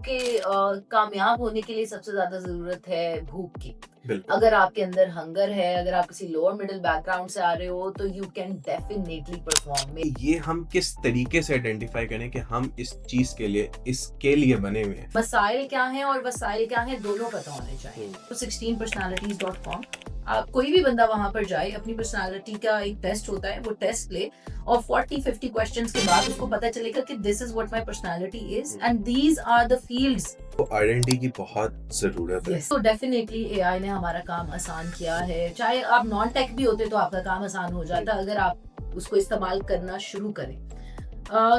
कि कामयाब होने के लिए सबसे ज़्यादा ज़रूरत है भूख की। बिल्कुल। अगर आपके अंदर हंगर है, अगर आप किसी लोअर मिडल बैकग्राउंड से आ रहे हो, तो यू कैन डेफिनिटली परफॉर्म। ये हम किस तरीके से आइडेंटिफ़ाई करें कि हम इस चीज़ के लिए इसके लिए बने हुए हैं? मसाइल क्या हैं और वसाइल क्या हैं, दोनों पता होने चाहिए। हुँ। तो 16personalities.com, आप कोई भी बंदा वहाँ पर जाए, अपनी पर्सनैलिटी का एक टेस्ट होता है, वो टेस्ट ले और 40-50 क्वेश्चंस के बाद उसको पता चलेगा कि this is what my personality is hmm. And these are the fields. तो आइडेंटिटी की बहुत ज़रूरत है। यस, तो डेफिनेटली एआई ने हमारा काम आसान किया है। चाहे आप नॉन टेक भी होते तो आपका काम आसान हो हुँ। जाता अगर आप उसको इस्तेमाल करना शुरू करें।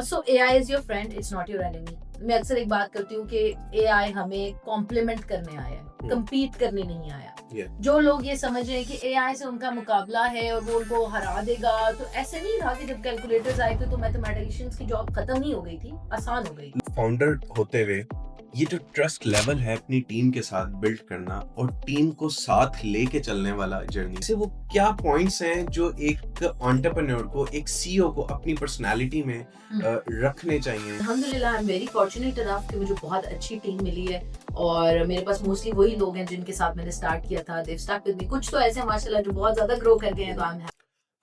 सो AI is your friend, it's not your enemy. मैं अक्सर एक बात करती हूँ कि एआई हमें कॉम्प्लीमेंट करने आया है, हुँ। compete करने नहीं आया। या जो लोग ये समझ रहे हैं कि एआई से उनका मुकाबला है और वो उनको हरा देगा, तो ऐसे नहीं था कि जब कैलकुलेटर्स आए थे तो मैथमेटिशियंस की जॉब खत्म ही हो गई थी, आसान हो गई। फाउंडर होते हुए ये जो ट्रस्ट लेवल है अपनी टीम के साथ बिल्ड करना और टीम को साथ लेके चलने वाला जर्नी से वो क्या पॉइंट्स हैं जो एक एंटरप्रेन्योर को, एक सीईओ को अपनी पर्सनैलिटी में रखने चाहिए? अल्हम्दुलिल्लाह I am very fortunate enough कि मुझे बहुत अच्छी टीम मिली है और मेरे पास मोस्टली वही लोग हैं जिनके साथ मैंने स्टार्ट किया था। They stuck with me. कुछ तो ऐसे हैं माशाल्लाह जो बहुत ज़्यादा ग्रो कर गए हैं, तो आई एम।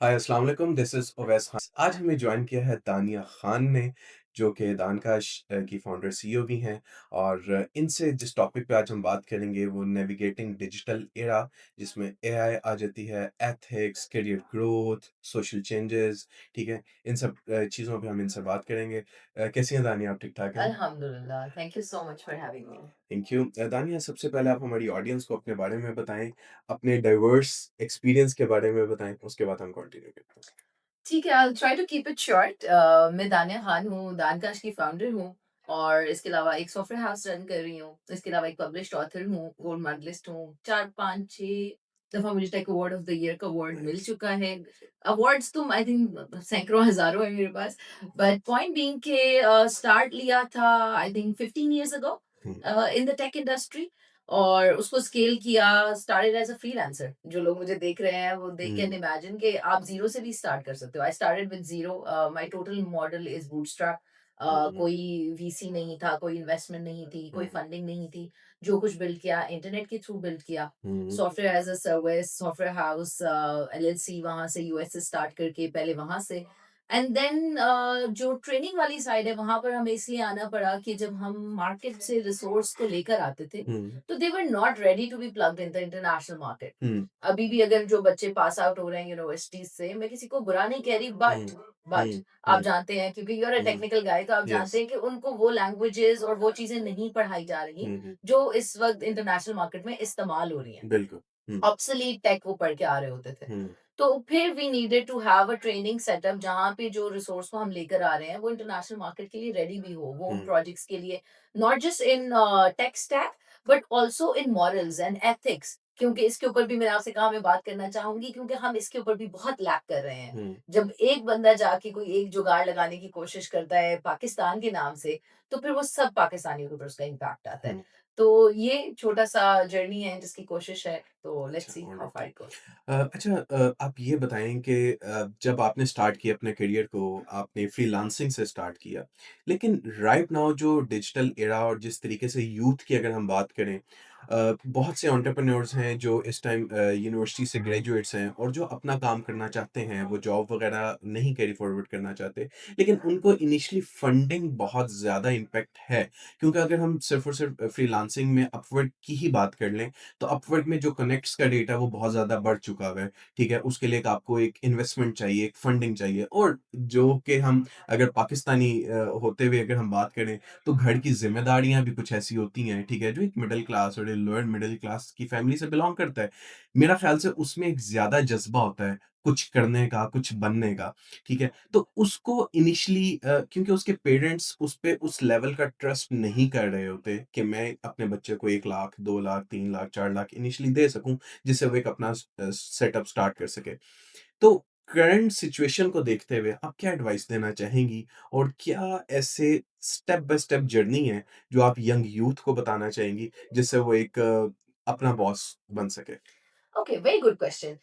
हाय अस्सलाम वालेकुम, दिस इज़ उवैस खान। आज हमें जॉइन किया है दानिया खान ने, जो कि दानकाश की फाउंडर सीईओ भी हैं और इनसे जिस टॉपिक पे आज हम बात करेंगे वो नेविगेटिंग डिजिटल एरा, जिसमें एआई आ जाती है, ethics, career growth, social changes, ठीक है? इन सब चीज़ों पे हम इनसे बात करेंगे। कैसी हैं दानिया, आप ठीक-ठाक हैं? अल्हम्दुलिल्लाह, thank you so much for having me. Thank you. दानिया, सबसे पहले आप हमारी ऑडियंस को अपने बारे में बताएँ, अपने डाइवर्स एक्सपीरियंस के बारे में बताएँ, उसके बाद हम कंटिन्यू करते हैं। ठीक है, I will try to keep it short. मैं दानिया खान हूँ, दानकाश की फाउंडर हूँ और इसके अलावा एक सॉफ्टवेयर हाउस रन कर रही हूँ। इसके अलावा एक पब्लिश्ड ऑथर हूँ, गोल्ड मेडलिस्ट हूँ। 4, 5, 6 दफ़ा मुझे tech award of the year का अवार्ड मिल नाइस। चुका है। अवार्ड्स तो आई थिंक सैकड़ों, हज़ारों हैं मेरे पास। बट पॉइंट बीइंग कि स्टार्ट लिया था I think 15 years ago hmm. In the tech industry और उसको स्केल किया, स्टार्टेड एज़ अ फ्रीलांसर। जो लोग मुझे देख रहे हैं वो दे कैन हुँ। इमेजिन कि आप ज़ीरो से भी स्टार्ट कर सकते हो। I started with zero, my total model is bootstrap. हुँ। कोई वीसी नहीं था, कोई इन्वेस्टमेंट नहीं थी, कोई हुँ। फंडिंग नहीं थी। जो कुछ बिल्ड किया इंटरनेट के थ्रू बिल्ड किया। हुँ। Software as a service, software house, LLC वहाँ से यूएस से स्टार्ट करके पहले वहाँ से एंड देन जो ट्रेनिंग वाली साइड है वहाँ पर हमें इसलिए आना पड़ा कि जब हम मार्केट से रिसोर्स को लेकर आते थे हुँ। तो they were not ready to be plugged in the international market. हुँ। अभी भी अगर जो बच्चे पास आउट हो रहे हैं यूनिवर्सिटीज से, मैं किसी को बुरा नहीं कह रही, हुँ। बट हुँ। आप हुँ। जानते हैं क्योंकि you are a hmm. Technical guy, तो आप जानते येस। हैं कि उनको वो लैंग्वेजेस और वो चीजें नहीं पढ़ाई जा रही हुँ। हुँ। जो इस वक्त इंटरनेशनल मार्केट में इस्तेमाल हो रही हैं। बिल्कुल। हुँ। ऑब्सोलीट टेक वो पढ़ के आ रहे होते थे। हुँ। तो फिर we needed to have a training setup जहाँ पे जो रिसोर्स को हम लेकर आ रहे हैं वो इंटरनेशनल मार्केट के लिए रेडी भी हो, वो उन हुँ। प्रोजेक्ट्स के लिए not just in tech stack but also in morals and ethics. क्योंकि इसके ऊपर भी मैंने आपसे कहा, मैं बात करना चाहूंगी क्योंकि हम इसके ऊपर भी बहुत लैक कर रहे हैं। हुँ। जब एक बंदा जाके कोई एक जुगाड़ लगाने की कोशिश करता है पाकिस्तान के नाम से, तो फिर वो सब पाकिस्तानियों के ऊपर उसका इम्पैक्ट आता है। हुँ। तो ये छोटा-सा जर्नी है जिसकी कोशिश है, तो लेट्स अच्छा, see how far wonderful. It goes. अच्छा, आप ये बताएँ कि जब आपने स्टार्ट किया अपने करियर को, आपने फ्रीलांसिंग से स्टार्ट किया। लेकिन राइट नाउ जो डिजिटल एरा और जिस तरीके से यूथ की अगर हम बात करें, बहुत से एंटरप्रेन्योर्स हैं जो इस टाइम यूनिवर्सिटी से ग्रेजुएट्स हैं और जो अपना काम करना चाहते हैं, वो जॉब वगैरह नहीं कैरी फॉरवर्ड करना चाहते। लेकिन उनको इनिशियली फंडिंग बहुत ज़्यादा इम्पैक्ट है, क्योंकि अगर हम सिर्फ़ और सिर्फ़ फ्रीलांसिंग में अपवर्क की ही बात कर लें, तो अपवर्क में जो कनेक्ट्स का रेट है वो बहुत ज़्यादा बढ़ चुका हुआ है, ठीक है? उसके लिए एक आपको एक इन्वेस्टमेंट चाहिए, एक फंडिंग चाहिए और जो कि हम अगर पाकिस्तानी होते हुए अगर हम बात करें, तो घर की ज़िम्मेदारियाँ भी कुछ ऐसी होती हैं, ठीक है? जो एक मिडल क्लास और लोअर मिडल क्लास की फैमिली से बिलॉन्ग करता है। मेरा ख़्याल से उसमें एक ज़्यादा जज़्बा होता है, कुछ करने का, कुछ बनने का, ठीक है? तो उसको इनिशियली क्योंकि उसके पेरेंट्स उस पे उस लेवल का ट्रस्ट नहीं कर रहे होते कि मैं अपने बच्चे को 1 लाख, 2 लाख, 3 लाख, 4 लाख इनिशियली दे सकूँ, जिससे वो एक अपना सेटअप स्टार्ट कर सके। तो करंट सिचुएशन को देखते हुए आप क्या एडवाइस देना चाहेंगी और क्या ऐसे स्टेप बाय स्टेप जर्नी है, जो आप यंग यूथ को बताना चाहेंगी, जिससे वो एक अपना बॉस बन सके? Okay, very good question.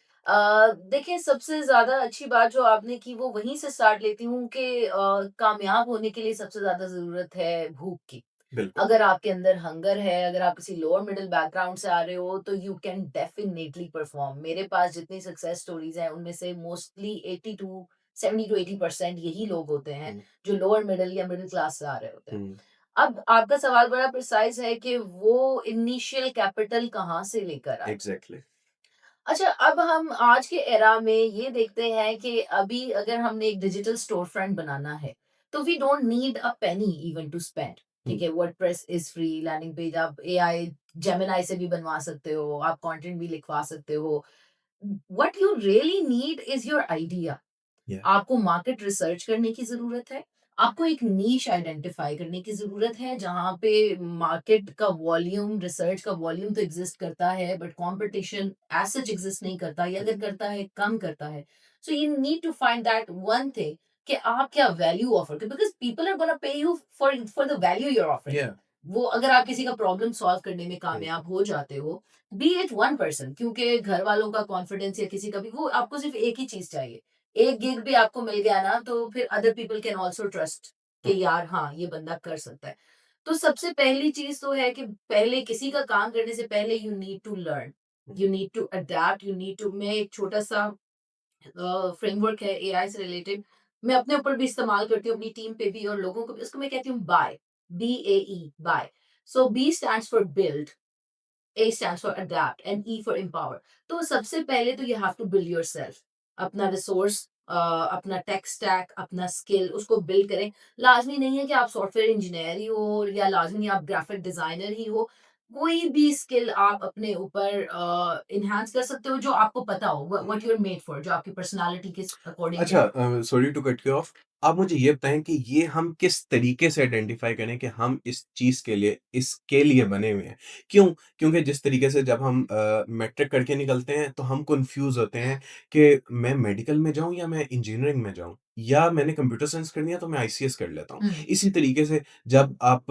देखिए, सबसे ज़्यादा अच्छी बात जो आपने की वो वहीं से स्टार्ट लेती हूँ कि कामयाब होने के लिए सबसे ज़्यादा ज़रूरत है भूख की। बिल्कुल। अगर आपके अंदर हंगर है, अगर आप किसी लोअर मिडल बैकग्राउंड से आ रहे हो, तो यू कैन डेफिनिटली परफॉर्म। मेरे पास जितनी सक्सेस स्टोरीज़ हैं, उनमें से मोस्टली 80 टू 70 टू 80% यही लोग होते हैं, हुँ, जो लोअर मिडल या मिडल क्लास से आ रहे होते हैं। हुँ, अब आपका सवाल बड़ा प्रिसाइज़ है कि वो इनिशियल कैपिटल कहाँ से लेकर आए? एग्ज़ैक्टली। अच्छा, अब हम आज के एरा में ये देखते हैं कि अभी अगर हमने एक डिजिटल स्टोर फ्रंट बनाना है, तो we don't need a penny even to spend. हुँ, ठीक है, WordPress is free, landing page आप एआई, जेमिनी से भी बनवा सकते हो, आप कंटेंट भी लिखवा सकते हो। What you really need is your idea. या आपको मार्केट रिसर्च करने की ज़रूरत है। आपको एक नीश आइडेंटिफ़ाई करने की ज़रूरत है, जहाँ पे मार्केट का वॉल्यूम, रिसर्च का वॉल्यूम तो एक्ज़िस्ट करता है, but competition as such exist नहीं करता, या अगर करता है, कम करता है। So you need to find that one thing कि आप क्या वैल्यू ऑफ़र कर, because people are gonna pay you for the value you are offering. या वो अगर आप किसी का प्रॉब्लम सॉल्व करने में हुँ, कामयाब हो जाते हो, बी इट वन पर्सन, क्योंकि घर वालों का कॉन्फिडेंस या किसी का भी, वो आपको सिर्फ़ एक ही चीज़ चाहिए। एक गिग भी आपको मिल गया ना, तो फिर other people can also trust हुँ, कि यार हाँ, ये बंदा कर सकता है। तो सबसे पहली चीज़ तो है कि पहले किसी का काम करने से पहले you need to learn, hmm, you need to adapt, you need to, मैं एक छोटा-सा फ्रेमवर्क है एआई से रिलेटेड, मैं अपने ऊपर भी इस्तेमाल करती हूँ, अपनी टीम पे भी और लोगों को भी, उसको मैं कहती हूँ bye, BAE, bye. So B stands for build, A stands for adapt and E for empower. तो सबसे पहले तो you have to build yourself. अपना रिसोर्स, अपना टेक स्टैक, अपना स्किल, उसको बिल्ड करें। लाज़मी नहीं है कि आप सॉफ्टवेयर इंजीनियर ही हो, या लाज़मी नहीं आप ग्राफिक डिज़ाइनर ही हो। कोई भी स्किल आप अपने ऊपर एनहांस कर सकते हो, जो आपको पता हो, हुँ। What you are made for, जो आपकी पर्सनैलिटी के अकॉर्डिंग अच्छा क्या। Sorry to cut you off. आप मुझे ये बताएँ कि ये हम किस तरीके से आइडेंटिफ़ाई करें कि हम इस चीज़ के लिए इसके लिए बने हुए हैं? क्यों? क्योंकि जिस तरीके से जब हम मैट्रिक करके निकलते हैं, तो हम कन्फ्यूज़ होते हैं कि मैं मेडिकल में जाऊँ या मैं इंजीनियरिंग में जाऊँ? या मैंने कंप्यूटर साइंस करनी है तो मैं आईसीएस कर लेता हूँ। हुँ, इसी तरीके से जब आप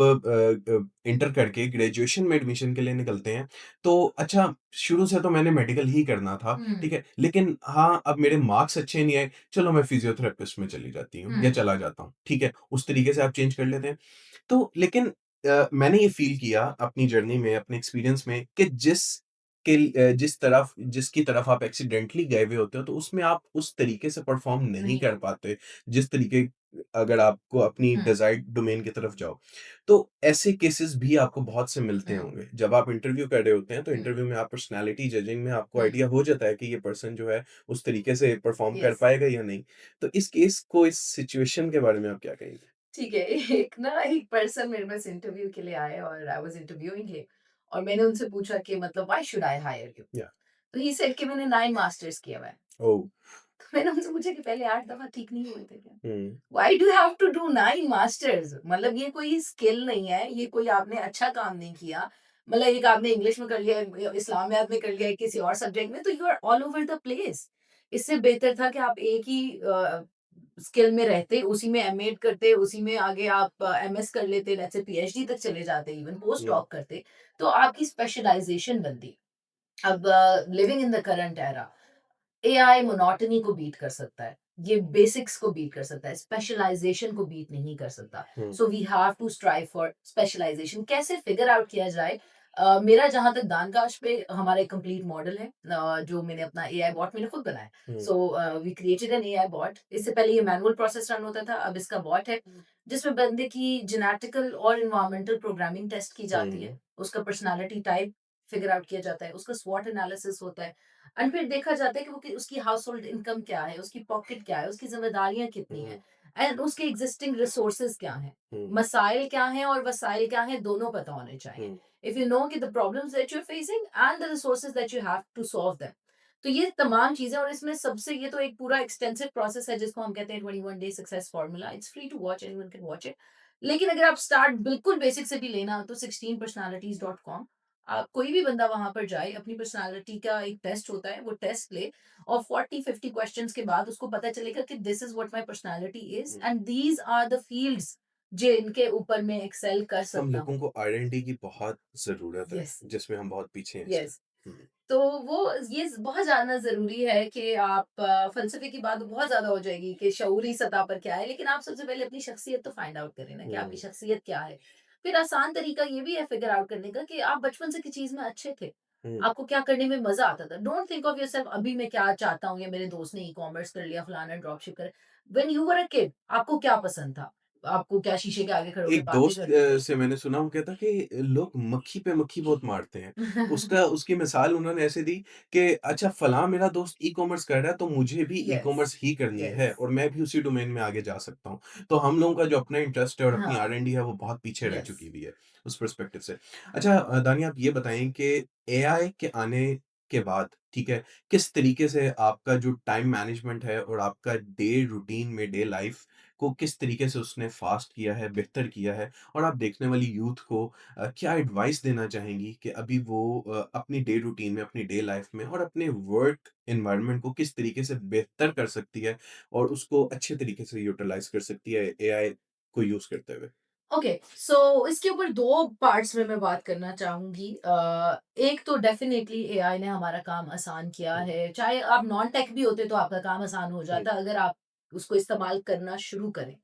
इंटर करके ग्रेजुएशन में एडमिशन के लिए निकलते हैं, तो अच्छा शुरू से तो मैंने मेडिकल ही करना था, हुँ, ठीक है? लेकिन हाँ, अब मेरे मार्क्स अच्छे नहीं आए, चलो मैं फिज़ियोथेरेपिस्ट में चली जाती हूँ या हुँ, चला जाता हूँ, ठीक है? उस तरीके से आप चेंज कर लेते हैं। तो लेकिन मैंने ये फ़ील किया अपनी जर्नी में, अपने एक्सपीरियंस में कि जिसकी तरफ आप एक्सीडेंटली गए हुए होते हो, तो उसमें आप उस तरीके से परफ़ॉर्म नहीं नहीं कर कर पाते, जिस तरीके अगर आपको अपनी हुँ, डिज़ायर्ड डोमेन की तरफ जाओ। तो ऐसे केसेस भी आपको बहुत से मिलते हुँ, होंगे। जब आप इंटरव्यू कर रहे होते हैं, तो हुँ, इंटरव्यू में आप पर्सनैलिटी जजिंग में आपको हुँ, आइडिया हो जाता है कि ये पर्सन जो है, उस तरीके से परफ़ॉर्म कर येस। पाएगा या नहीं। तो इस केस को, इस सिचुएशन के बारे में आप क्या कहेंगे? ठीक है, एक पर्सन मेरे पास इंटरव्यू के लिए आए और आई वाज़ इंटरव्यूइंग हिम, और मैंने उनसे पूछा कि मतलब why should I hire you? या तो ही सेड कि मैंने 9 मास्टर्स किया हुआ है। ओह! तो मैंने उनसे पूछा कि पहले 8 दफ़ा ठीक नहीं हुए थे क्या? हुँ, why do you have to do 9 masters? मतलब ये कोई स्किल नहीं है, ये कोई आपने अच्छा काम नहीं किया। मतलब एक आपने इंग्लिश में कर लिया, इस्लामियात में कर लिया, किसी और सब्जेक्ट में, तो you are all over the place. इससे बेहतर था कि आप एक ही स्किल में रहते, उसी में एमएड करते, उसी में आगे आप एमएस कर लेते, लेट्स से पीएचडी तक चले जाते, इवन पोस्ट हुँ, डॉक करते, तो आपकी स्पेशलाइजेशन बनती। अब living in the current era, AI monotony को बीट कर सकता है। ये बेसिक्स को बीट कर सकता है, स्पेशलाइज़ेशन को बीट नहीं कर सकता। हुँ, so we have to strive for specialization. कैसे फिगर आउट किया जाए? मेरा जहाँ तक दानकाश पे हमारा एक कंप्लीट मॉडल है, जो मैंने अपना एआई बॉट मैंने खुद बनाया। हुँ, so we created an AI bot. इससे पहले ये मैनुअल प्रोसेस रन होता था, अब इसका बॉट है, जिसमें बंदे की जेनेटिकल और एनवायरमेंटल प्रोग्रामिंग टेस्ट की जाती है। हुँ, उसका पर्सनैलिटी टाइप फिगर आउट किया जाता है, उसका स्वॉट एनालिसिस होता है। एंड फिर देखा जाता है कि उसकी हाउस होल्ड इनकम क्या है, उसकी पॉकेट क्या है, उसकी ज़िम्मेदारियाँ कितनी हैं, हुँ, एंड उसके एग्ज़िस्टिंग रिसोर्सेज़ क्या हैं, हुँ, मसाइल क्या हैं और वसाइल क्या हैं, दोनों पता होने चाहिए। हुँ, इफ यू नो कि the problems that you are facing and the resources that you have to solve them. तो ये तमाम चीज़ें, और इसमें सबसे, ये तो एक पूरा एक्सटेंसिव प्रोसेस है जिसको हम कहते हैं 21 day success formula. It's free to watch, anyone can watch it. लेकिन अगर आप स्टार्ट बिल्कुल बेसिक से भी लेना, तो 16personalities.com, आप कोई भी बंदा वहाँ पर जाए, अपनी पर्सनैलिटी का एक टेस्ट होता है, वो टेस्ट ले, और 40-50 क्वेश्चंस के बाद उसको पता चलेगा कि this is what my personality is hmm. And these are the fields जिनके ऊपर मैं एक्सेल कर हम सकता लोगों हूँ। को आइडेंटिटी की बहुत ज़रूरत है, यस, जिसमें हम बहुत पीछे हैं इसमें। यस। हुँ, तो वो ये बहुत जानना ज़रूरी है कि आप फ़लसफ़े की बात बहुत ज़्यादा हो जाएगी कि शऊरी सतह पर क्या है, लेकिन आप सबसे पहले अपनी शख्सियत तो फाइंड आउट करें ना कि आपकी हुँ, शख्सियत क्या है। फिर आसान तरीका ये भी है फिगर आउट करने का कि आप बचपन से किस चीज़ में अच्छे थे। हुँ। आपको क्या करने में मज़ा आता था। डोंट थिंक ऑफ योरसेल्फ अभी मैं क्या चाहता हूँ या मेरे दोस्त ने ई-कॉमर्स कर लिया, फलाना ड्रॉपशिप कर when you were a kid आपको क्या पसंद था? आपको क्या शीशे के आगे खड़े होके एक बातें दोस्त करनी थी? से मैंने सुना वो कहता कि लोग मक्खी पे मक्खी बहुत मारते हैं। उसकी मिसाल उन्होंने ऐसे दी कि अच्छा फलाँ मेरा दोस्त ई-कॉमर्स कर रहा है तो मुझे भी यस, ई-कॉमर्स ही करनी है यस। और मैं भी उसी डोमेन में आगे जा सकता हूँ। तो हम लोगों का जो अपना इंटरेस्ट है और अपनी हाँ, आर-एन-डी है वो बहुत पीछे रह यस। चुकी हुई है, उस पर्सपेक्टिव से। अच्छा दानिया आप ये बताएँ कि एआई के आने के बाद, ठीक है, किस तरीके से आपका जो टाइम मैनेजमेंट है और आपका डे रूटीन में डे लाइफ़ को किस तरीके से उसने फ़ास्ट किया है, बेहतर किया है? और आप देखने वाली यूथ को क्या एडवाइस देना चाहेंगी कि अभी वो अपनी डे रूटीन में, अपनी डे लाइफ़ में और अपने वर्क एनवायरनमेंट को किस तरीके से बेहतर कर सकती है और उसको अच्छे तरीके से यूटिलाइज़ कर सकती है एआई को यूज़ करते हुए? ओके, सो इसके ऊपर 2 पार्ट्स में मैं बात करना चाहूँगी। एक तो डेफ़िनेटली एआई ने हमारा काम आसान किया हुँ, है। चाहे आप नॉन टेक भी होते तो आपका काम आसान हो हुँ, जाता अगर आप उसको इस्तेमाल करना शुरू करें।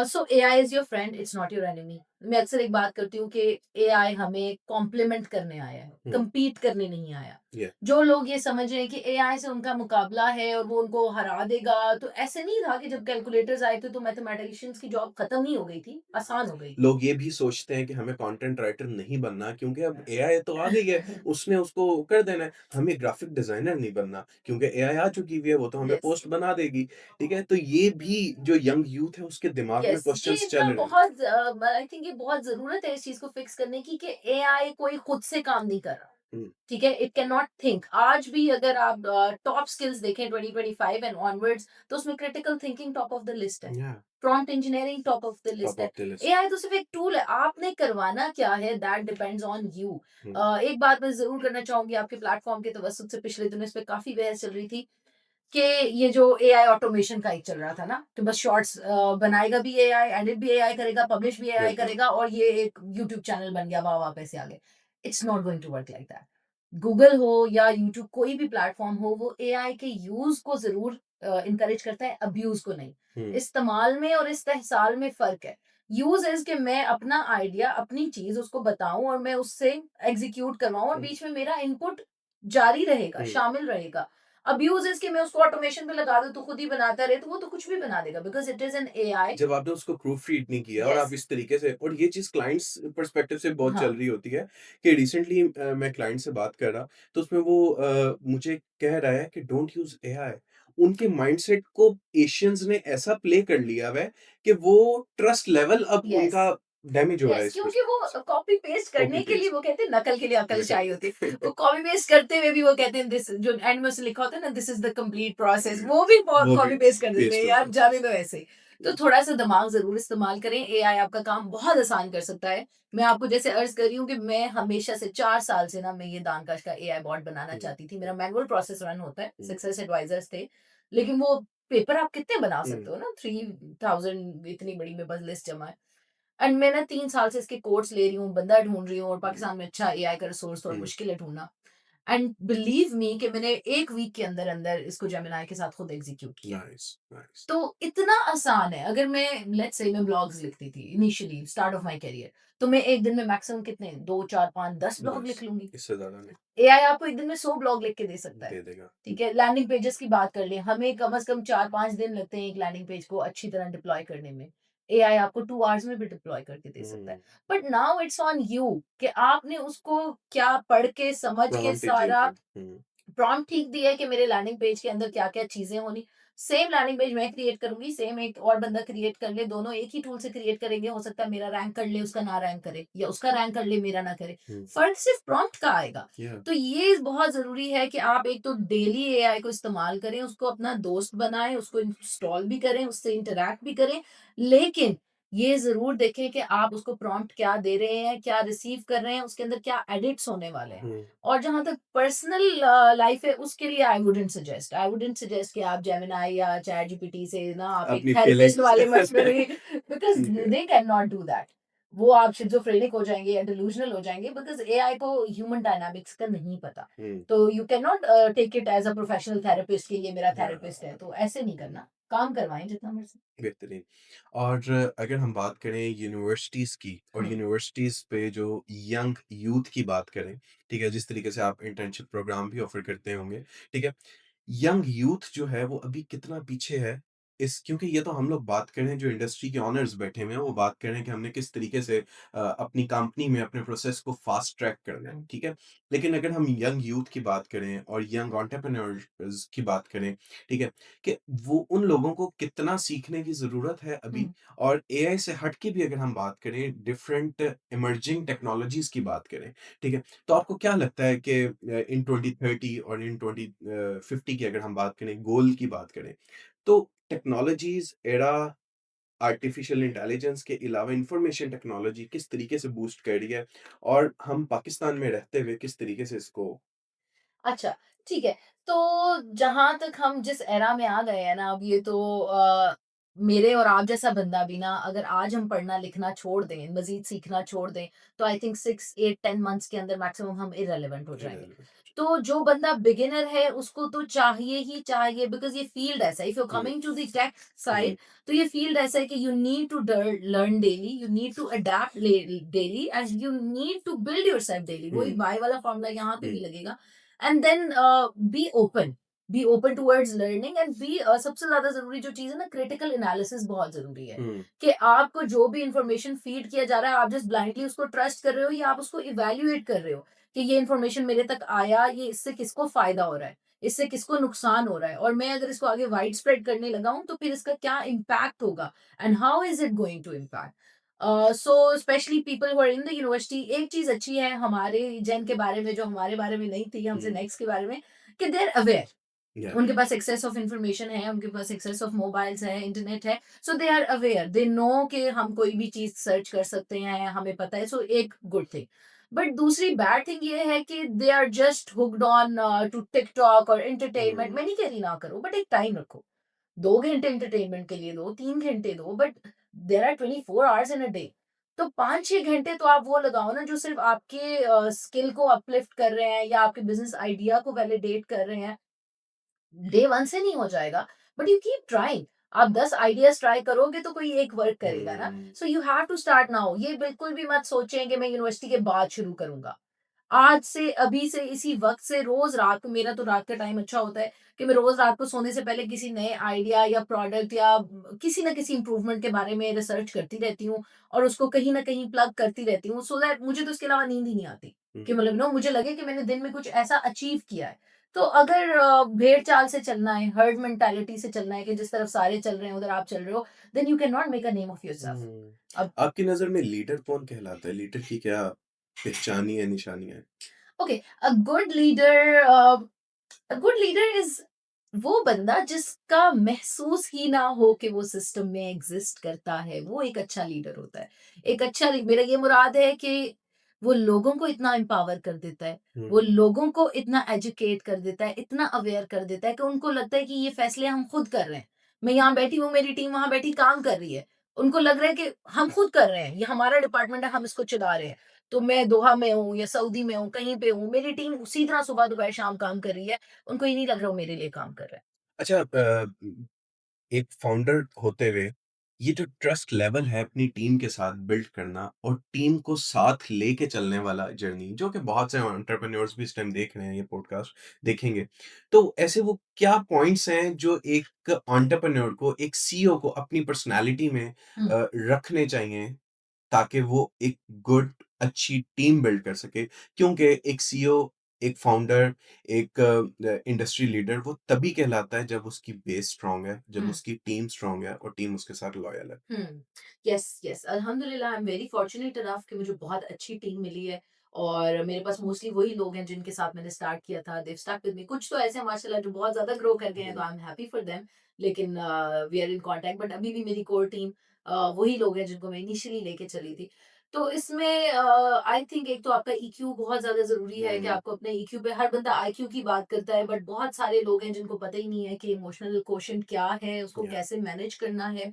सो AI is your friend, it's not your enemy. मैं अक्सर एक बात करती हूँ कि एआई हमें कॉम्प्लीमेंट करने आया है, हुँ, compete करने नहीं आया। या जो लोग ये समझ रहे हैं कि एआई से उनका मुकाबला है और वो उनको हरा देगा, तो ऐसे नहीं था कि जब कैलकुलेटर्स आए थे तो मैथमेटिशियंस की जॉब खत्म नहीं हो गई थी, आसान हो गई थी। लोग ये भी सोचते हैं कि हमें कंटेंट राइटर नहीं बनना क्योंकि अब एआई तो आ गई है, उसने उसको कर देना है। हमें ग्राफिक डिज़ाइनर नहीं बनना क्योंकि एआई आ चुकी हुई है, वो तो हमें यस। पोस्ट बना देगी, ठीक है? तो ये भी जो यंग यूथ है उसके दिमाग में यस, ये क्वेश्चन्स इतना चल रहे हैं। बहुत आई थिंक ये बहुत ज़रूरत है इस चीज़ को फिक्स करने की कि एआई कोई खुद से काम नहीं कर रहा। हुँ, ठीक है? It can not think. आज भी अगर आप टॉप स्किल्स देखें 2025 एंड ऑनवर्ड्स तो उसमें critical thinking top of the list है। या prompt engineering top of the top list है। Of the list. एआई तो सिर्फ एक टूल है। आपने करवाना क्या है दैट डिपेंड्स ऑन यू। हुँ, एक बात मैं ज़रूर करना चाहूँगी आपके प्लेटफ़ॉर्म के तवज्जुद से पिछले दिनों इस पे काफ़ी बहस चल रही थी कि ये जो एआई ऑटोमेशन का एक चल रहा था ना, कि बस शॉर्ट्स बनाएगा भी एआई, एडिट भी एआई करेगा, पब्लिश भी एआई बिल्कुल। करेगा और ये एक यूट्यूब चैनल बन गया, वाह-वाह पैसे आ गए। It's not going to work like that. Google हो या यूट्यूब कोई भी प्लेटफ़ॉर्म हो, वो एआई के यूज़ को ज़रूर एनकरेज करता है, अब्यूज़ को नहीं। हुँ, इस्तेमाल में और इस्तेहसाल में फ़र्क है। यूज़ इज़ कि मैं अपना आइडिया, अपनी चीज़ उसको बताऊँ और मैं उससे एग्ज़ीक्यूट करवाऊँ और हुँ, बीच में मेरा इनपुट जारी रहेगा, हुँ। शामिल रहेगा। अब्यूज़ इज़ कि मैं उसको ऑटोमेशन पे लगा दूँ तो खुद ही बनाता रहे, तो वो तो कुछ भी बना देगा because it is an AI. जब आपने उसको प्रूफ रीड नहीं किया और आप यस, इस तरीके से और ये चीज़ क्लाइंट्स पर्सपेक्टिव से बहुत हाँ, चल रही होती है कि रिसेंटली मैं क्लाइंट से बात कर रहा, तो उसमें वो मुझे कह रहा है कि डोंट यूज़ एआई। उनके माइंडसेट को एशियंस ने ऐसा प्ले कर लिया हुआ है कि वो ट्रस्ट लेवल अब यस। उनका डैमेज हो रहा है यस, इस पर क्योंकि वो कॉपी पेस्ट कॉपी करने के लिए पेस्ट वो कहते हैं नकल के लिए अकल नकल चाहिए होती है। वो कॉपी पेस्ट करते हुए भी वो कहते हैं दिस जो एंड में उसमें लिखा होता है ना this is the complete process वो भी वो भी कॉपी पेस्ट कर देते हैं पेस्ट हो यार रहा जाने दो ऐसे ही। तो थोड़ा-सा दिमाग ज़रूर इस्तेमाल करें, एआई आपका काम बहुत आसान कर सकता है। मैं आपको जैसे अर्ज़ कर रही हूँ कि मैं हमेशा से 4 साल से ना मैं ये दानकाश का एआई बॉट बनाना हुँ, चाहती थी। मेरा मैनुअल प्रोसेस रन होता है, हुँ, सक्सेस एडवाइजर्स थे। लेकिन वो पेपर आप कितने बना हुँ, सकते हो ना 3000 इतनी बड़ी मेरे पास लिस्ट जमा है। एंड मैं ना 3 साल से इसके कोर्स ले रही हूँ, बंदा ढूँढ रही हूँ और हुँ, पाकिस्तान में अच्छा एआई का रिसोर्स थोड़ा हुँ। मुश्किल है ढूँढना। एंड बिलीव मी कि मैंने 1 वीक के अंदर-अंदर इसको जेमिनी के साथ खुद एग्ज़ीक्यूट किया। Nice, nice. तो इतना आसान है, अगर मैं लेट्स से मैं ब्लॉग्स लिखती थी initially start of my career, तो मैं 1 दिन में मैक्सिमम कितने 2, 4, 5, 10 ब्लॉग 10 लिख लूँगी। इससे ज़्यादा नहीं, एआई आपको 1 दिन में 100 ब्लॉग लिख के दे सकता है। दे देगा। ठीक है? लैंडिंग पेजेस की बात कर लें, हमें कम से कम 4-5 दिन लगते हैं एक लैंडिंग पेज को अच्छी तरह डिप्लॉय करने में। एआई आपको 2 आवर्स में भी डिप्लॉय करके दे सकता है। हुँ, but now it's on you कि आपने उसको क्या पढ़ के, समझ के प्रॉम्प्ट सारा इंजीनियरिंग। हुँ, प्रॉम्प्ट ठीक दिया है कि मेरे लैंडिंग पेज के अंदर क्या-क्या चीज़ें होनी। सेम लैंडिंग पेज मैं क्रिएट करूँगी, सेम एक और बंदा क्रिएट कर ले, दोनों एक ही टूल से क्रिएट करेंगे, हो सकता है मेरा रैंक कर ले, उसका ना रैंक करे या उसका रैंक कर ले, मेरा ना करे। हुँ, फ़र्क सिर्फ़ प्रॉम्प्ट का आएगा। या तो ये बहुत ज़रूरी है कि आप एक तो डेली एआई को इस्तेमाल करें, उसको अपना दोस्त बनाएँ, उसको इंस्टॉल भी करें, उससे इंटरैक्ट भी करें, लेकिन ये ज़रूर देखें कि आप उसको प्रॉम्प्ट क्या दे रहे हैं, क्या रिसीव कर रहे हैं, उसके अंदर क्या एडिट्स होने वाले हैं। हुँ, और जहाँ तक पर्सनल लाइफ है उसके लिए आई वुडेंट सजेस्ट कि आप जेमिनी या चैट जीपीटी से ना आप एक अपनी थेरेपिस्ट फीलिंग्स वाले मशवरे बिकॉज़ ठीक है। They can not do that. वो आप शिज़ोफ्रेनिक हो जाएँगे या डिलूज़नल हो जाएँगे बिकॉज़ एआई को ह्यूमन डायनामिक्स का नहीं पता। हुँ, तो you can not take it as a professional therapist कि ये मेरा या थेरेपिस्ट है, तो ऐसे नहीं करना। काम करवाएँ जितना मर्ज़ी। बेहतरीन। और अगर हम बात करें यूनिवर्सिटीज़ की और हुँ, यूनिवर्सिटीज़ पे जो यंग यूथ की बात करें, ठीक है? जिस तरीके से आप इंटर्नशिप प्रोग्राम भी ऑफ़र करते होंगे, ठीक है? यंग यूथ जो है वो अभी कितना पीछे है इस क्योंकि ये तो हम लोग बात कर रहे हैं जो इंडस्ट्री के ओनर्स बैठे हुए हैं, वो बात कर रहे हैं कि हमने किस तरीके से अपनी कंपनी में अपने प्रोसेस को फ़ास्ट ट्रैक करना है, ठीक है? लेकिन अगर हम यंग यूथ की बात करें और यंग एंटरप्रेन्योर्स की बात करें, ठीक है? कि वो उन लोगों को कितना सीखने की ज़रूरत है अभी हुँ। और एआई से हट के भी अगर हम बात करें, डिफरेंट इमर्जिंग टेक्नोलॉजीज़ की बात करें, ठीक है? तो आपको क्या लगता है कि इन 2030 और इन 50 की अगर हम बात करें, गोल की बात करें, तो टेक्नोलॉजीज़ एरा आर्टिफिशियल इंटेलिजेंस के अलावा इंफॉर्मेशन टेक्नोलॉजी किस तरीके से बूस्ट कर रही है और हम पाकिस्तान में रहते हुए किस तरीके से इसको अच्छा, ठीक है। तो जहाँ तक हम जिस एरा में आ गए हैं ना, अब ये तो मेरे और आप जैसा बंदा भी ना, अगर आज हम पढ़ना-लिखना छोड़ दें, मज़ीद सीखना छोड़ दें, तो आई थिंक 6, 8, 10 मंथ्स के अंदर मैक्सिमम हम इर्रेलेवेंट हो जाएँगे। इररिलेवेंट तो जो बंदा बिगिनर है, उसको तो चाहिए ही चाहिए, बिकॉज़ ये फ़ील्ड ऐसा है। If you are hmm, coming to the tech hmm, side, तो ये फ़ील्ड ऐसा है कि you need to learn daily, you need to adapt daily and you need to build yourself daily. वही हुँ, बाय वाला फ़ॉर्मूला यहाँ पे हुँ, भी लगेगा। And then be open towards learning and सबसे ज्यादा जरूरी जो चीज है ना, क्रिटिकल एनालिसिस बहुत जरूरी है। हुँ, कि आपको जो भी इंफॉर्मेशन फीड किया जा रहा है, आप जस्ट ब्लाइंडली उसको ट्रस्ट कर रहे हो या आप उसको इवेल्युएट कर रहे हो कि ये इंफॉर्मेशन मेरे तक आया, ये इससे किसको फायदा हो रहा है, इससे किसको नुकसान हो रहा है, और मैं अगर इसको आगे वाइड स्प्रेड करने लगा हूं तो फिर इसका क्या इम्पैक्ट होगा and how is it going to impact. So specially people who are in the university, एक चीज अच्छी है हमारे जेन के बारे में जो हमारे बारे में नहीं थी, हमसे हुँ, नेक्स्ट के बारे में, कि दे आर अवेयर। या उनके पास एक्सेस ऑफ इंफॉर्मेशन है, उनके पास एक्सेस ऑफ मोबाइल्स है, इंटरनेट है। So they are aware, they know कि हम कोई भी चीज़ सर्च कर सकते हैं, हमें पता है। सो एक गुड थिंग। बट दूसरी बैड थिंग ये है कि they are just hooked on to TikTok और एंटरटेनमेंट। हुँ, मैं नहीं कह रही ना करो, बट एक टाइम रखो। 2 घंटे एंटरटेनमेंट के लिए दो, 3 घंटे दो, but there are 24 hours in a day. तो 5-6 घंटे तो आप वो लगाओ ना जो सिर्फ़ आपके स्किल को अपलिफ्ट कर रहे हैं या आपके बिज़नेस आइडिया को वैलिडेट कर रहे हैं। डे 1 से नहीं हो जाएगा, बट यू कीप ट्राइंग। आप 10 आइडियाज़ ट्राई करोगे तो कोई एक वर्क करेगा ना। हुँ, so you have to start now. ये बिल्कुल भी मत सोचें कि मैं यूनिवर्सिटी के बाद शुरू करूँगा। आज से, अभी से, इसी वक़्त से रोज़ रात को, मेरा तो रात का टाइम अच्छा होता है कि मैं रोज़ रात को सोने से पहले किसी नए आइडिया या प्रोडक्ट या किसी न किसी इम्प्रूवमेंट के बारे में रिसर्च करती रहती हूँ और उसको कहीं न कहीं प्लग करती रहती हूँ, सो दैट मुझे तो इसके अलावा नींद ही नहीं आती। हुँ, कि मतलब नो, मुझे लगे कि मैंने दिन में कुछ ऐसा अचीव किया है। तो अगर भेड़-चाल से चलना है, हर्ड मेंटालिटी से चलना है कि जिस तरफ सारे चल रहे हैं उधर आप चल रहे हो, then you can not make a name of yourself. हुँ। अब आपकी नज़र में लीडर कौन कहलाता है? लीडर की क्या पहचानी है, निशानियाँ हैं? Okay, a good leader a good leader is वो बंदा जिसका महसूस ही ना हो कि वो सिस्टम में एग्जिस्ट करता है, वो एक अच्छा लीडर होता है। एक अच्छा मेरा ये मुराद है कि वो लोगों को इतना एम्पावर कर देता है, वो हुँ, लोगों को इतना एजुकेट कर देता है, इतना अवेयर कर देता है कि उनको लगता है कि ये फैसले हम खुद कर रहे हैं। मैं यहाँ बैठी हूँ, मेरी टीम वहां बैठी काम कर रही है, उनको लग रहा है कि हम खुद कर रहे हैं, ये हमारा डिपार्टमेंट है, हम इसको चला रहे हैं। तो मैं दोहा में हूँ या सऊदी में हूँ, कहीं पे हूँ, मेरी टीम उसी तरह सुबह दोपहर शाम काम कर रही है। उनको ये नहीं लग रहा वो मेरे लिए काम कर रहा है। अच्छा एक फाउंडर होते हुए ये जो ट्रस्ट लेवल है अपनी टीम के साथ बिल्ड करना और टीम को साथ लेके चलने वाला जर्नी जो कि बहुत से एंटरप्रेन्योर्स भी इस टाइम देख रहे हैं ये पॉडकास्ट देखेंगे तो ऐसे वो क्या पॉइंट्स हैं जो एक एंटरप्रेन्योर को एक सीईओ को अपनी पर्सनालिटी में हुँ, रखने चाहिए ताकि वो एक गुड अच्छी टीम बिल्ड कर सके क्योंकि एक सीईओ एक फाउंडर एक इंडस्ट्री लीडर वो तभी कहलाता है जब उसकी बेस स्ट्रांग है जब हुँ, उसकी टीम स्ट्रांग है और टीम उसके साथ लॉयल है हुँ। येस, येस, अल्हम्दुलिल्लाह I am very fortunate enough कि मुझे बहुत अच्छी टीम मिली है और मेरे पास मोस्टली वही लोग हैं जिनके साथ मैंने स्टार्ट किया था। They have stuck with me. कुछ तो ऐसे हैं माशाल्लाह जो बहुत ज़्यादा ग्रो कर गए हैं, तो हम्म, I am happy for them. लेकिन we are in contact, but अभी भी मेरी कोर टीम वही लोग हैं जिनको मैं इनिशियली लेके चली थी। तो इसमें आई थिंक एक तो आपका ईक्यू बहुत ज़्यादा ज़रूरी है कि हम्म, आपको अपने ईक्यू पे, हर बंदा आईक्यू की बात करता है, बट बहुत सारे लोग हैं जिनको पता ही नहीं है कि इमोशनल क्वोटिएंट क्या है, उसको या कैसे मैनेज करना है।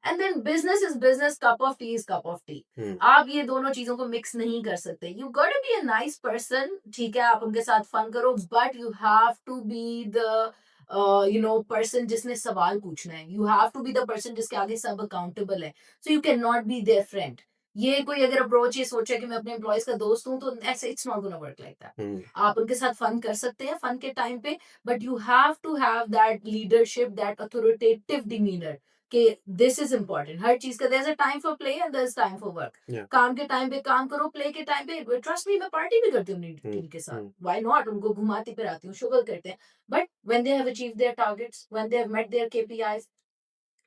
And then business is business, cup of tea is cup of tea. हम्म, आप ये दोनों चीजों को मिक्स नहीं कर सकते। You got to be a nice person, ठीक है, आप उनके साथ फन करो, but you have to be the person जिसने सवाल पूछना है, you have to be the person जिसके आगे सब अकाउंटेबल है, so you can not be their friend. ये कोई अगर अप्रोच ये सोचे कि मैं अपने एम्प्लॉयज का दोस्त हूँ, तो ऐसे it's not gonna work like that. हुँ, आप उनके साथ फन कर सकते हैं फन के टाइम पे, but you have to have that leadership, that authoritative demeanour कि दिस इज इंपॉर्टेंट। हर चीज का there is a time for play and there is time for work. या काम के टाइम पे काम करो, प्ले के टाइम पे ट्रस्ट मी, मैं पार्टी भी करती हूँ अपनी हुँ, टीम के साथ, हुँ, व्हाई नॉट, उनको घुमाती फिराती हूँ, शुगर करते हैं। But when they have achieved their targets, when they have met their KPIs,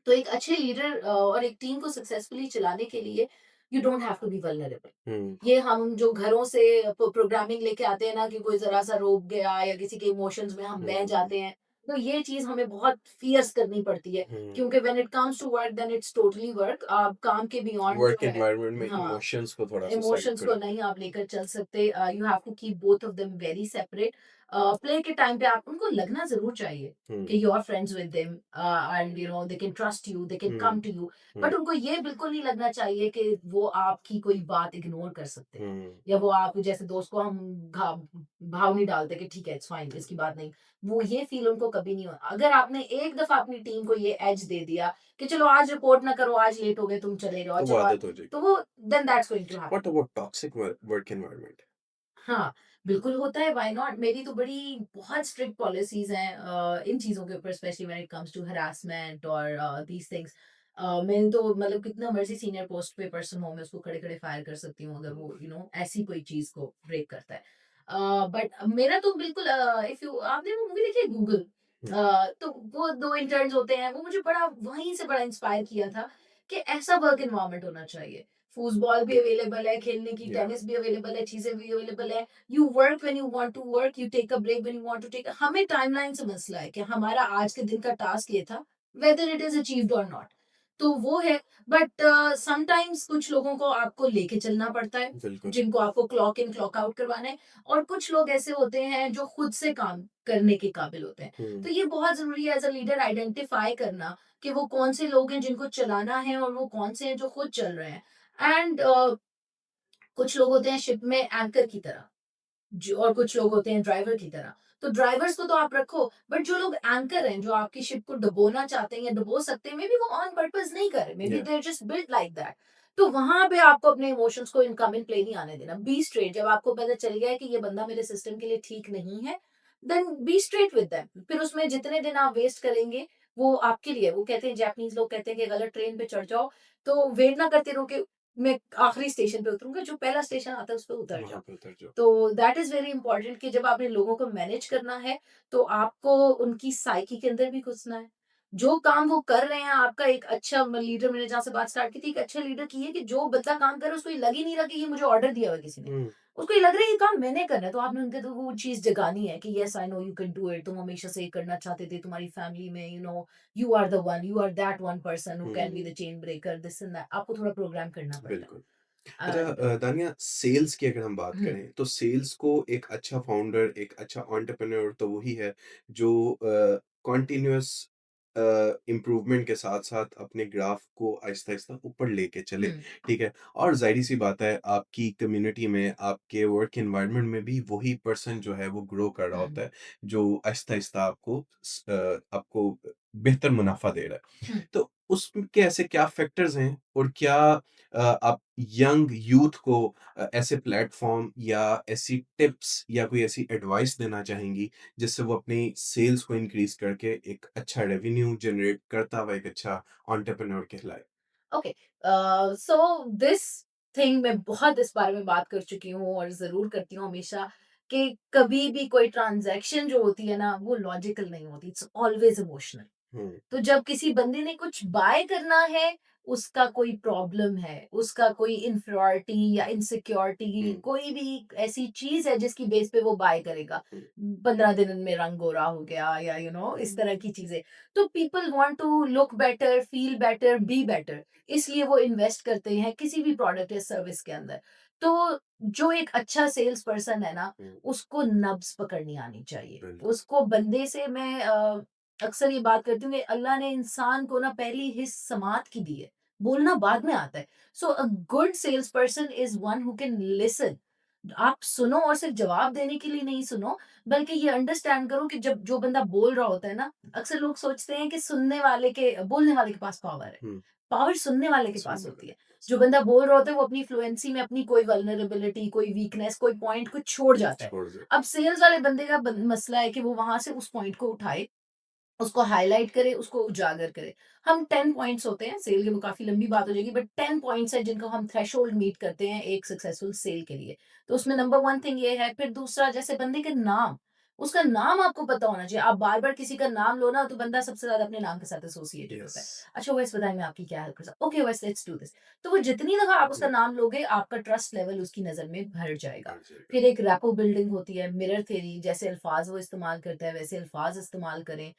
तो एक अच्छे लीडर और एक टीम को सक्सेसफुली चलाने के लिए you don't have to be vulnerable. हुँ, ये हम जो घरों से प्रोग्रामिंग लेके आते हैं ना, कि कोई जरा सा रोक गया या किसी के इमोशंस में हम हुँ, बह हुँ, हुँ, जाते हैं, तो ये चीज हमें बहुत फियर्स करनी पड़ती है। हुँ। क्योंकि when it comes to work then it's totally work. आप काम के बियॉन्ड वर्क जो है, एनवायरनमेंट में हाँ, इमोशंस को थोड़ा-सा साइड इमोशंस पे को रख नहीं आप लेकर चल सकते। You have to keep both of them very separate. Play के टाइम पे आप उनको लगना ज़रूर चाहिए हुँ, कि you are friends with them and they can trust you, they can come hmm, to you. Hmm, but उनको ये बिल्कुल नहीं लगना चाहिए कि वो आपकी कोई बात इग्नोर कर सकते हैं, हुँ, या वो आप जैसे दोस्त को हम घा भाव नहीं डालते कि ठीक है इट्स फाइन, इसकी बात नहीं। वो ये फील उनको कभी नहीं हो। अगर आपने एक दफ़ा अपनी टीम को ये एज दे दिया कि चलो आज रिपोर्ट ना करो, आज लेट हो गए, तुम चले जाओ, तो वो चलो आदत हो जाएगी। तो वो then that's going to happen. What about toxic work environment? हाँ, बिल्कुल होता है, व्हाई नॉट? मेरी तो बड़ी बहुत स्ट्रिक्ट पॉलिसीज़ हैं इन चीज़ों के ऊपर, specially when it comes to harassment और दीज़ थिंग्स। मैंने तो मतलब कितना मर्ज़ी सीनियर पोस्ट पे पर्सन हो, मैं उसको खड़े-खड़े फायर कर सकती हूँ अगर वो ऐसी कोई चीज़ को ब्रेक करता है। बट मेरा तो बिल्कुल इफ यू आपने वो मूवी देखी है गूगल? हुँ, तो वो 2 इंटर्न्स होते हैं, वो मुझे बड़ा वहीं से बड़ा इंस्पायर किया था कि ऐसा वर्क एनवायरनमेंट होना चाहिए। फूटबॉल भी अवेलेबल है खेलने की, या टेनिस भी अवेलेबल है, चीज़ें भी अवेलेबल है। You work when you want to work, you take a break when you want to take. हमें टाइमलाइन से मसला है कि हमारा आज के दिन का टास्क ये था, वेदर इट इज़ अचीव्ड और नॉट। तो वो है। बट समटाइम्स कुछ लोगों को आपको लेके चलना पड़ता है, बिल्कुल। जिनको आपको क्लॉक इन क्लॉक आउट करवाना है, और कुछ लोग ऐसे होते हैं जो खुद से काम करने के काबिल होते हैं। हुँ, तो ये बहुत ज़रूरी है एज़ अ लीडर आइडेंटिफाई करना कि वो कौन-से लोग हैं जिनको चलाना है और वो कौन से हैं जो खुद चल रहे हैं। एंड कुछ लोग होते हैं शिप में एंकर की तरह, जो और कुछ लोग होते हैं ड्राइवर की तरह। तो ड्राइवर्स को तो आप रखो, बट जो लोग एंकर हैं, जो आपकी शिप को डुबोना चाहते हैं या डुबो सकते हैं, मे बी वो ऑन पर्पस नहीं कर रहे, मे बी या they are just built like that. तो वहाँ पे आपको अपने इमोशंस को इन कम इन प्ले नहीं आने देना। बी स्ट्रेट, जब आपको पता चल गया है कि ये बंदा मेरे सिस्टम के लिए ठीक नहीं है, then be straight with them. फिर उसमें जितने दिन आप वेस्ट करेंगे, वो आपके लिए, वो कहते हैं, जापानीज़ लोग कहते हैं कि गलत ट्रेन पे चढ़ जाओ, तो वेट ना करते रहो कि मैं आखिरी स्टेशन पे उतरूँगा, जो पहला स्टेशन आता है उस पे उतर वहाँ जाओ। पे उतर जाओ। तो दैट इज़ वेरी इंपॉर्टेंट कि जब आपने लोगों को मैनेज करना है, तो आपको उनकी साइकी के अंदर भी घुसना है। जो काम वो कर रहे हैं, आपका एक अच्छा लीडर, मैंने जहाँ से बात स्टार्ट की थी, एक अच्छा लीडर की है कि जो बंदा काम कर रहा है, उसको ये लग ही नहीं रहा कि ये मुझे ऑर्डर दिया हुआ है किसी ने। हुँ, उसको ये लग रहा है ये काम मैंने करना है, तो आपने उनके तो वो चीज़ जगानी है कि yes I know you can do it, तुम हमेशा से ये करना चाहते थे, तुम्हारी फैमिली में you are the one, you are that one person who can be hmm, the chain breaker, this and that. आपको थोड़ा प्रोग्राम करना पड़ता बिल्कुल। है। अच्छा एंड दानिया सेल्स की अगर हम बात हुँ, करें, तो सेल्स को एक अच्छा फाउंडर, एक अच्छा एंटरप्रेन्योर तो वही है जो कंटीन्यूअस इम्प्रूवमेंट के साथ-साथ अपने ग्राफ को आहिस्ता-आहिस्ता ऊपर लेके चले, हुँ, ठीक है? और ज़ाहिर-सी बात है आपकी कम्युनिटी में, आपके वर्क एनवायरनमेंट में भी वही पर्सन जो है वो ग्रो कर रहा हुँ, होता है, जो आहिस्ता-आहिस्ता आपको बेहतर मुनाफ़ा दे रहा है। हुँ। तो उसके ऐसे क्या फैक्टर्स हैं और क्या आप यंग यूथ को ऐसे प्लेटफ़ॉर्म या ऐसी टिप्स या कोई ऐसी एडवाइस देना चाहेंगी, जिससे वो अपनी सेल्स को इंक्रीज़ करके एक अच्छा रेवेन्यू जनरेट करता हुआ एक अच्छा एंटरप्रेन्योर कहलाए? ओके, सो दिस थिंग मैं बहुत इस बारे में बात कर चुकी हूँ और ज़रूर करती हूँ हमेशा, कि कभी भी कोई ट्रांज़ैक्शन जो होती है ना, वो लॉजिकल नहीं होती, इट्स ऑलवेज़ इमोशनल। हुँ, तो जब किसी बंदे ने कुछ बाय करना है, उसका कोई प्रॉब्लम है, उसका कोई इन्फिऑरिटी या इनसिक्योरिटी, हुँ, कोई भी ऐसी चीज़ है जिसकी बेस पे वो बाय करेगा। हुँ, 15 दिन में रंग गोरा हो गया या इस हुँ, तरह की चीज़ें। तो people want to look better, feel better, be better, इसलिए वो इन्वेस्ट करते हैं किसी भी प्रोडक्ट या सर्विस के अंदर। तो जो एक अच्छा सेल्स पर्सन है ना, हुँ, उसको नब्ज़ पकड़नी आनी चाहिए। बिल्कुल। उसको बंदे से मैं अक्सर ये बात करती हूँ कि अल्लाह ने इंसान को ना पहली हिस्स समात की दी है, बोलना बाद में आता है। So a good sales person is one who can listen, आप सुनो और सिर्फ जवाब देने के लिए नहीं सुनो, बल्कि ये अंडरस्टैंड करो कि जब जो बंदा बोल रहा होता है ना, अक्सर लोग सोचते हैं कि सुनने वाले के बोलने वाले के पास पावर है। हुँ, पावर सुनने वाले के पास सुनने होती वाले है। के पास जो बंदा बोल रहा होता है वो अपनी फ्लुएंसी में अपनी कोई वल्नरेबिलिटी, कोई वीकनेस, कोई पॉइंट को छोड़ जाता है। छोड़ दे। अब सेल्स वाले बंदे का मसला है कि वो वहाँ से उस पॉइंट को उठाए, उसको हाइलाइट करे, उसको उजागर करे। हम 10 पॉइंट्स होते हैं, सेल की वो काफ़ी लंबी बात हो जाएगी, बट 10 पॉइंट्स हैं जिनको हम थ्रेशोल्ड मीट करते हैं एक सक्सेसफुल सेल के लिए। तो उसमें नंबर 1 थिंग ये है, फिर दूसरा जैसे बंदे का नाम, उसका नाम आपको पता होना चाहिए। आप बार-बार किसी का नाम लो ना तो बंदा सबसे ज़्यादा अपने नाम के साथ एसोसिएटेड होता यस। है। अच्छा वैसे बताइए मैं आपकी क्या हेल्प कर सकता हूँ? ओके वैसे लेट्स डू दिस। तो वो जितनी दफ़ा आप उसका जी, नाम लोगे, आपका ट्रस्ट लेवल उसकी नज़र में बढ़ जाएगा। बढ़ जाएगा। फिर एक रैपो बिल्डिंग होती है, मिरर थ्योरी, जैसे अल्फाज़ वो इस्तेमाल करता है वैसे अल्फाज़ इस्तेमाल करें।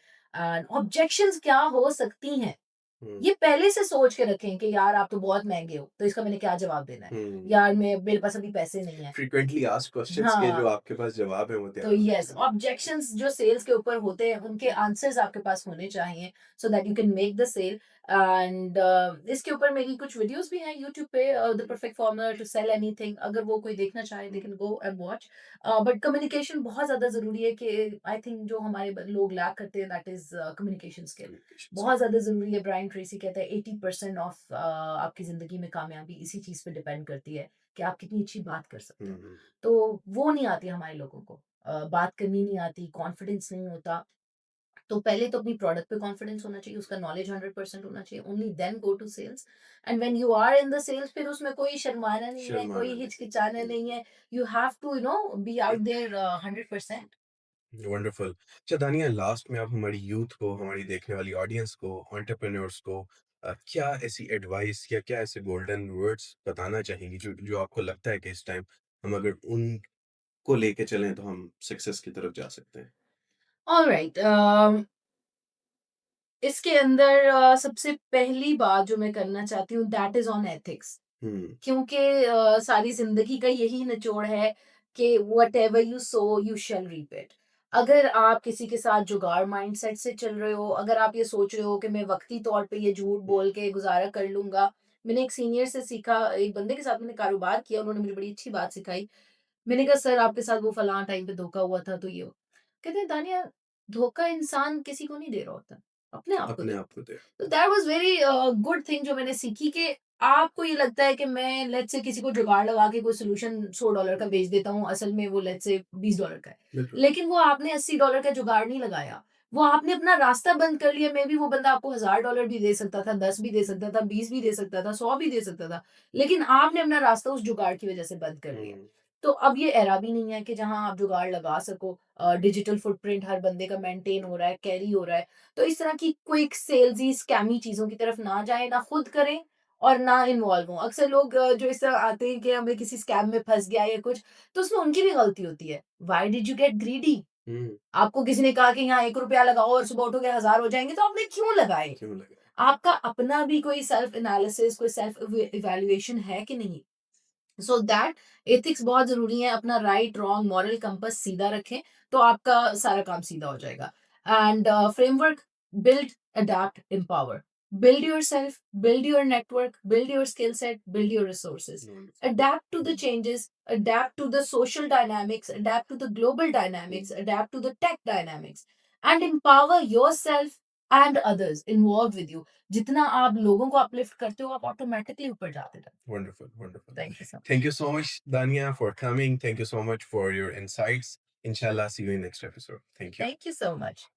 ऑब्जेक्शंस क्या हो सकती हैं? हुँ, ये पहले से सोच के रखें कि यार आप तो बहुत महँगे हो, तो इसका मैंने क्या जवाब देना है? हुँ। यार मैं मेरे पास अभी पैसे नहीं हैं। फ्रीक्वेंटली आस्क्ड क्वेश्चन्स के जो हाँ, आपके पास जवाब हैं वो तो तैयार होने यस चाहिए। ऑब्जेक्शंस जो सेल्स के ऊपर होते हैं उनके आंसर्स आपके पास होने चाहिए so that you can make the sale and इसके ऊपर मेरी कुछ वीडियोस भी हैं यूट्यूब पे the perfect formula to sell anything अगर वो कोई देखना चाहे they can go and watch but communication बहुत ज्यादा जरूरी है कि आई थिंक जो हमारे लोग लैक करते हैं that is communication skill communication बहुत ज्यादा जरूरी है ब्रायन ट्रेसी कहता है 80% ऑफ आपकी जिंदगी में कामयाबी इसी चीज पे डिपेंड करती है कि आप कितनी अच्छी बात कर सकते हुँ, हो हुँ। तो वो नहीं आती हमारे लोगों को बात करनी नहीं आती, कॉन्फिडेंस नहीं होता। तो पहले तो अपनी प्रोडक्ट पे कॉन्फिडेंस होना चाहिए, उसका नॉलेज 100% होना चाहिए, only then go to sales and when you are in the sales फिर उसमें कोई शर्माना नहीं है, कोई शर्माना नहीं। हिचकिचाना नहीं हुँ। है। You have to be out there 100%। Wonderful. अच्छा दानिया लास्ट में आप हमारी यूथ को, हमारी देखने वाली ऑडियंस को, एंटरप्रेन्योर्स को क्या ऐसी एडवाइस या क्या ऐसे गोल्डन वर्ड्स बताना चाहेंगी जो जो आपको लगता है कि इस टाइम हम अगर उनको लेके चलें तो हम सक्सेस की तरफ जा सकते हैं? ऑलराइट इसके अंदर सबसे पहली बात जो मैं करना चाहती हूँ that is on ethics. Hmm, क्योंकि सारी ज़िंदगी का यही निचोड़ है कि whatever you sow you shall reap it. अगर आप किसी के साथ जुगाड़ माइंडसेट से चल रहे हो, अगर आप ये सोच रहे हो कि मैं वक़्ती तौर पे ये झूठ बोल के गुज़ारा कर लूँगा। मैंने एक सीनियर से सीखा, एक बंदे के साथ मैंने कारोबार किया, उन्होंने मुझे बड़ी अच्छी बात सिखाई। मैंने कहा सर आपके साथ वो फलाँ टाइम पे धोखा हुआ था तो ये हो। कहते हैं दानिया धोखा इंसान किसी को नहीं दे रहा होता, अपने आप को अपने दे आप को दे। तो that was very good thing जो मैंने सीखी कि आपको ये लगता है कि मैं लेट्स से किसी को जुगाड़ लगा के कोई सॉल्यूशन $100 का बेच देता हूँ, असल में वो लेट्स से $20 का है। बिल्कुल। लेकिन वो आपने $80 का जुगाड़ नहीं लगाया। वो आपने अपना रास्ता बंद कर लिया, मेबी वो बंदा आपको $1000 भी दे सकता था, 10 भी दे सकता था, 20 भी दे सकता था, 100 भी दे सकता था। लेकिन आपने अपना रास्ता उस जुगाड़ की वज़ह से बंद कर लिया। हुँ, तो अब ये एरा भी नहीं है कि जहाँ आप जुगाड़ लगा सको। डिजिटल फुटप्रिंट हर बंदे का मेंटेन हो रहा है, कैरी हो रहा है। तो इस तरह की क्विक सेल्सी स्कैमी चीज़ों की तरफ ना जाएँ, ना खुद करें और ना इन्वॉल्व हों। अक्सर लोग जो इस तरह आते हैं कि हमें किसी स्कैम में फँस गया या कुछ, तो उसमें उनकी भी गलती होती है। Why did you get greedy? हुँ, आपको किसी ने कहा कि यहाँ ₹1 लगाओ और सुबह उठोगे 1000 हो जाएँगे, तो आपने क्यों लगाए? क्यों लगा? आपका अपना भी कोई सेल्फ एनालिसिस, कोई सेल्फ इवैल्यूएशन है कि नहीं? सो दैट एथिक्स बहुत ज़रूरी है, अपना राइट, रॉन्ग, मॉरल कंपास सीधा रखें, तो आपका सारा काम सीधा हो जाएगा। And framework build, adapt, empower. Build yourself, build your network, build your skill set, build your resources. Adapt to the changes, adapt to the social dynamics, adapt to the global dynamics, adapt to the tech dynamics, and empower yourself and others involved with you. जितना आप लोगों को uplift करते हो, आप automatically ऊपर जाते रहते हो। Wonderful, wonderful. Thank you so Thank much. you so much, Dania, for coming. Thank you so much for your insights. Inshallah, see you in next episode. Thank you. Thank you so much.